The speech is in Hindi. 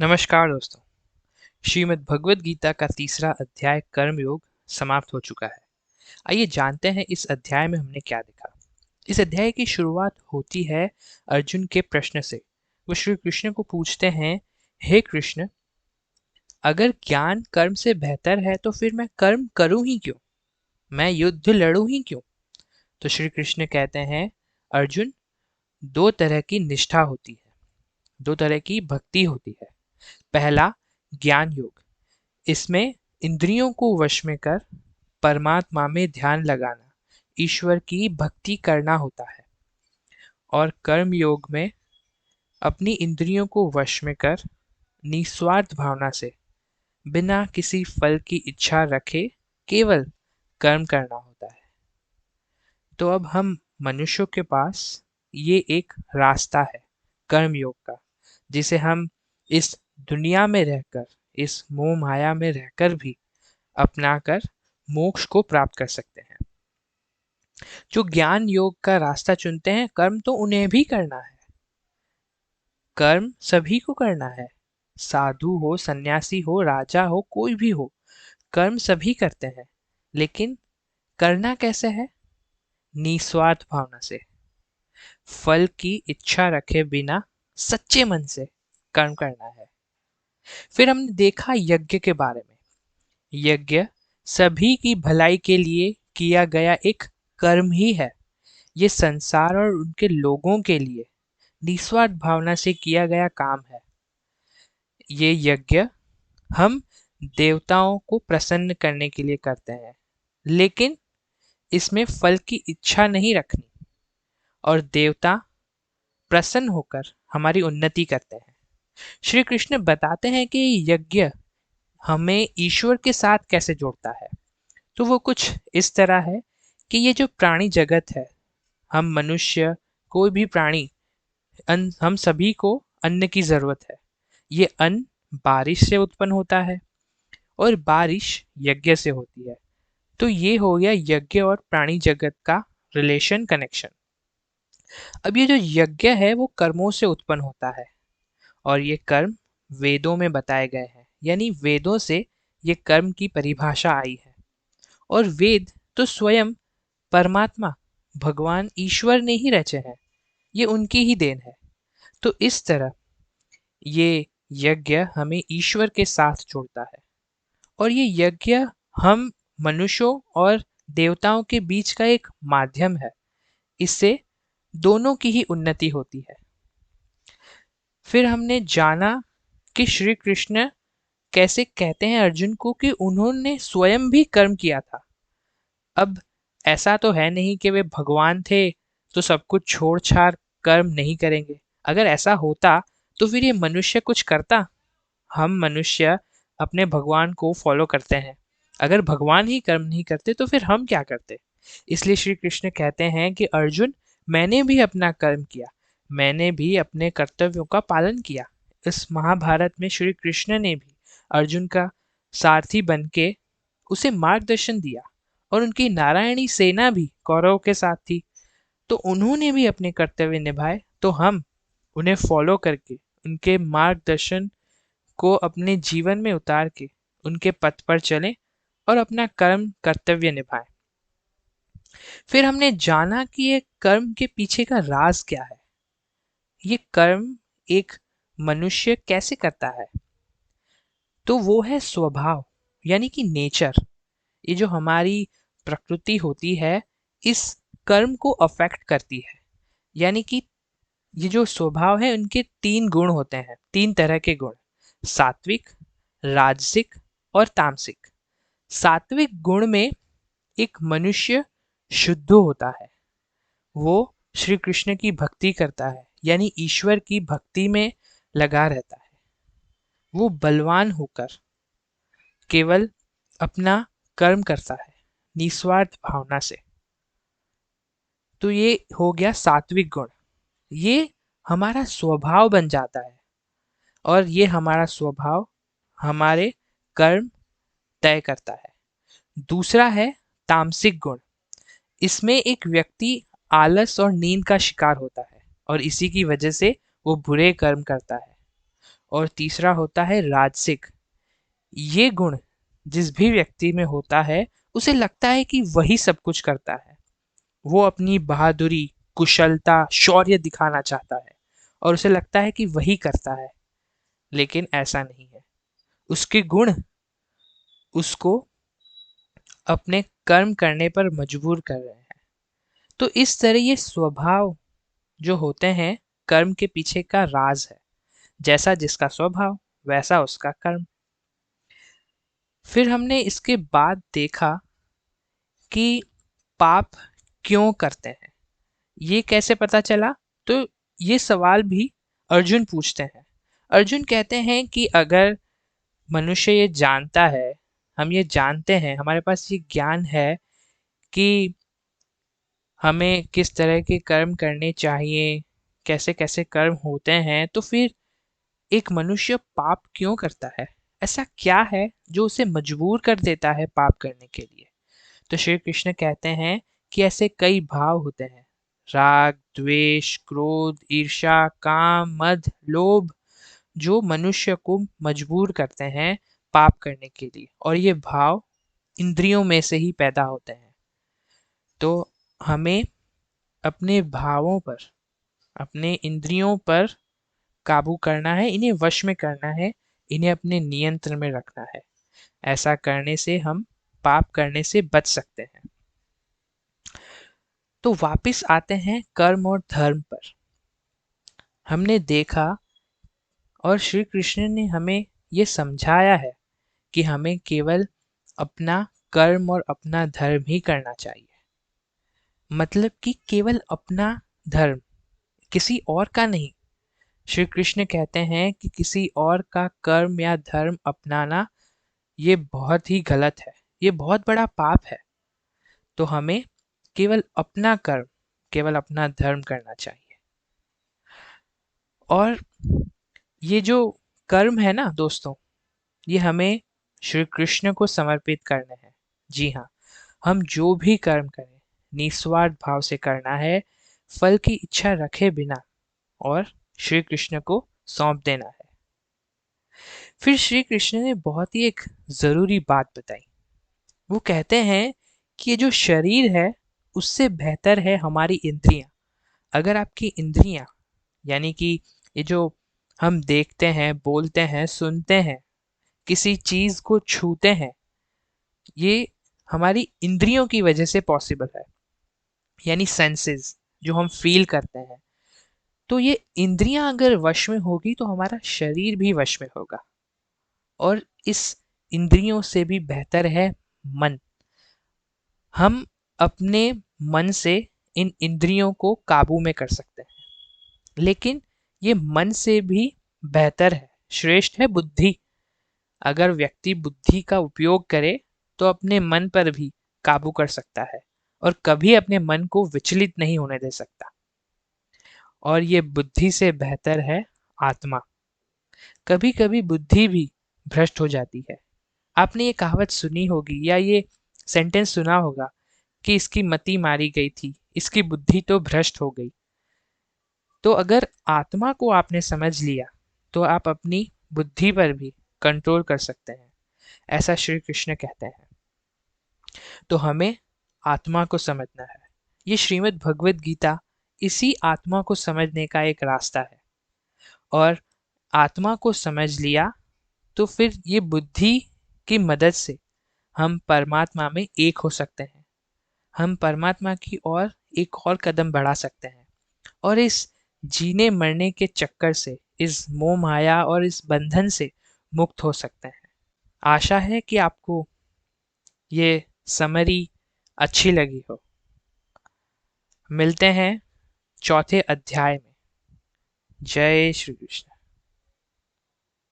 नमस्कार दोस्तों। श्रीमद् भगवत गीता का तीसरा अध्याय कर्मयोग समाप्त हो चुका है। आइए जानते हैं इस अध्याय में हमने क्या देखा। इस अध्याय की शुरुआत होती है अर्जुन के प्रश्न से। वो श्री कृष्ण को पूछते हैं, हे कृष्ण, अगर ज्ञान कर्म से बेहतर है तो फिर मैं कर्म करूं ही क्यों, मैं युद्ध लड़ूं ही क्यों। तो श्री कृष्ण कहते हैं, अर्जुन, दो तरह की निष्ठा होती है, दो तरह की भक्ति होती है। पहला, ज्ञान योग। इसमें इंद्रियों को वश में कर परमात्मा में ध्यान लगाना, ईश्वर की भक्ति करना होता है। और कर्म योग में अपनी इंद्रियों को वश में कर निस्वार्थ भावना से बिना किसी फल की इच्छा रखे केवल कर्म करना होता है। तो अब हम मनुष्यों के पास ये एक रास्ता है कर्म योग का, जिसे हम इस दुनिया में रहकर, इस मोह माया में रहकर भी अपनाकर मोक्ष को प्राप्त कर सकते हैं। जो ज्ञान योग का रास्ता चुनते हैं, कर्म तो उन्हें भी करना है, कर्म सभी को करना है। साधु हो, सन्यासी हो, राजा हो, कोई भी हो, कर्म सभी करते हैं। लेकिन करना कैसे है? निस्वार्थ भावना से, फल की इच्छा रखे बिना सच्चे मन से कर्म करना है। फिर हमने देखा यज्ञ के बारे में। यज्ञ सभी की भलाई के लिए किया गया एक कर्म ही है। ये संसार और उनके लोगों के लिए निस्वार्थ भावना से किया गया काम है। ये यज्ञ हम देवताओं को प्रसन्न करने के लिए करते हैं, लेकिन इसमें फल की इच्छा नहीं रखनी, और देवता प्रसन्न होकर हमारी उन्नति करते हैं। श्री कृष्ण बताते हैं कि यज्ञ हमें ईश्वर के साथ कैसे जोड़ता है। तो वो कुछ इस तरह है कि ये जो प्राणी जगत है, हम मनुष्य, कोई भी प्राणी, हम सभी को अन्न की जरूरत है। ये अन्न बारिश से उत्पन्न होता है और बारिश यज्ञ से होती है। तो ये हो गया यज्ञ और प्राणी जगत का रिलेशन, कनेक्शन। अब ये जो यज्ञ है वो कर्मों से उत्पन्न होता है, और ये कर्म वेदों में बताए गए हैं, यानी वेदों से ये कर्म की परिभाषा आई है। और वेद तो स्वयं परमात्मा, भगवान ईश्वर ने ही रचे हैं, ये उनकी ही देन है। तो इस तरह ये यज्ञ हमें ईश्वर के साथ जोड़ता है, और ये यज्ञ हम मनुष्यों और देवताओं के बीच का एक माध्यम है। इससे दोनों की ही उन्नति होती है। फिर हमने जाना कि श्री कृष्ण कैसे कहते हैं अर्जुन को कि उन्होंने स्वयं भी कर्म किया था। अब ऐसा तो है नहीं कि वे भगवान थे तो सब कुछ छोड़ छाड़ कर्म नहीं करेंगे। अगर ऐसा होता तो फिर ये मनुष्य कुछ करता? हम मनुष्य अपने भगवान को फॉलो करते हैं। अगर भगवान ही कर्म नहीं करते तो फिर हम क्या करते? इसलिए श्री कृष्ण कहते हैं कि अर्जुन, मैंने भी अपना कर्म किया, मैंने भी अपने कर्तव्यों का पालन किया। इस महाभारत में श्री कृष्ण ने भी अर्जुन का सारथी बन के उसे मार्गदर्शन दिया, और उनकी नारायणी सेना भी कौरवों के साथ थी, तो उन्होंने भी अपने कर्तव्य निभाए। तो हम उन्हें फॉलो करके, उनके मार्गदर्शन को अपने जीवन में उतार के उनके पथ पर चलें और अपना कर्म कर्तव्य निभाएं। फिर हमने जाना कि ये कर्म के पीछे का राज क्या है। ये कर्म एक मनुष्य कैसे करता है? तो वो है स्वभाव, यानी कि नेचर। ये जो हमारी प्रकृति होती है, इस कर्म को अफेक्ट करती है। यानी कि ये जो स्वभाव है, उनके तीन गुण होते हैं, तीन तरह के गुण, सात्विक, राजसिक और तामसिक। सात्विक गुण में एक मनुष्य शुद्ध होता है, वो श्री कृष्ण की भक्ति करता है, यानी ईश्वर की भक्ति में लगा रहता है। वो बलवान होकर केवल अपना कर्म करता है निस्वार्थ भावना से। तो ये हो गया सात्विक गुण। ये हमारा स्वभाव बन जाता है, और ये हमारा स्वभाव हमारे कर्म तय करता है। दूसरा है तामसिक गुण। इसमें एक व्यक्ति आलस और नींद का शिकार होता है और इसी की वजह से वो बुरे कर्म करता है। और तीसरा होता है राजसिक। ये गुण जिस भी व्यक्ति में होता है, उसे लगता है कि वही सब कुछ करता है। वो अपनी बहादुरी, कुशलता, शौर्य दिखाना चाहता है और उसे लगता है कि वही करता है, लेकिन ऐसा नहीं है। उसके गुण उसको अपने कर्म करने पर मजबूर कर रहे हैं। तो इस तरह ये स्वभाव जो होते हैं, कर्म के पीछे का राज है। जैसा जिसका स्वभाव, वैसा उसका कर्म। फिर हमने इसके बाद देखा कि पाप क्यों करते हैं, ये कैसे पता चला। तो ये सवाल भी अर्जुन पूछते हैं। अर्जुन कहते हैं कि अगर मनुष्य ये जानता है, हम ये जानते हैं, हमारे पास ये ज्ञान है कि हमें किस तरह के कर्म करने चाहिए, कैसे कैसे कर्म होते हैं, तो फिर एक मनुष्य पाप क्यों करता है? ऐसा क्या है जो उसे मजबूर कर देता है पाप करने के लिए? तो श्री कृष्ण कहते हैं कि ऐसे कई भाव होते हैं। राग, द्वेष, क्रोध, ईर्ष्या, काम, मद, लोभ, जो मनुष्य को मजबूर करते हैं पाप करने के लिए। और ये भाव इंद्रियों में से ही पैदा होते हैं। तो हमें अपने भावों पर, अपने इंद्रियों पर काबू करना है, इन्हें वश में करना है, इन्हें अपने नियंत्रण में रखना है। ऐसा करने से हम पाप करने से बच सकते हैं। तो वापिस आते हैं कर्म और धर्म पर। हमने देखा और श्री कृष्ण ने हमें ये समझाया है कि हमें केवल अपना कर्म और अपना धर्म ही करना चाहिए। मतलब कि केवल अपना धर्म, किसी और का नहीं। श्री कृष्ण कहते हैं कि किसी और का कर्म या धर्म अपनाना ये बहुत ही गलत है, ये बहुत बड़ा पाप है। तो हमें केवल अपना कर्म, केवल अपना धर्म करना चाहिए। और ये जो कर्म है ना दोस्तों, ये हमें श्री कृष्ण को समर्पित करने हैं। जी हाँ, हम जो भी कर्म करें निस्वार्थ भाव से करना है, फल की इच्छा रखे बिना, और श्री कृष्ण को सौंप देना है। फिर श्री कृष्ण ने बहुत ही एक जरूरी बात बताई। वो कहते हैं कि ये जो शरीर है, उससे बेहतर है हमारी इंद्रियां। अगर आपकी इंद्रियां, यानी कि ये जो हम देखते हैं, बोलते हैं, सुनते हैं, किसी चीज को छूते हैं, ये हमारी इंद्रियों की वजह से पॉसिबल है। यानी सेंसेस, जो हम फील करते हैं। तो ये इंद्रियां अगर वश में होगी तो हमारा शरीर भी वश में होगा। और इस इंद्रियों से भी बेहतर है मन। हम अपने मन से इन इंद्रियों को काबू में कर सकते हैं। लेकिन ये मन से भी बेहतर है, श्रेष्ठ है बुद्धि। अगर व्यक्ति बुद्धि का उपयोग करे तो अपने मन पर भी काबू कर सकता है और कभी अपने मन को विचलित नहीं होने दे सकता। और ये बुद्धि से बेहतर है आत्मा। कभी कभी बुद्धि भी भ्रष्ट हो जाती है। आपने ये कहावत सुनी होगी या ये सेंटेंस सुना होगा कि इसकी मति मारी गई थी, इसकी बुद्धि तो भ्रष्ट हो गई। तो अगर आत्मा को आपने समझ लिया तो आप अपनी बुद्धि पर भी कंट्रोल कर सकते हैं, ऐसा श्री कृष्ण कहते हैं। तो हमें आत्मा को समझना है। ये श्रीमद् भगवत गीता इसी आत्मा को समझने का एक रास्ता है। और आत्मा को समझ लिया तो फिर ये बुद्धि की मदद से हम परमात्मा में एक हो सकते हैं। हम परमात्मा की ओर एक और कदम बढ़ा सकते हैं और इस जीने मरने के चक्कर से, इस मोह माया और इस बंधन से मुक्त हो सकते हैं। आशा है कि आपको ये समरी अच्छी लगी हो। मिलते हैं चौथे अध्याय में। जय श्री कृष्ण।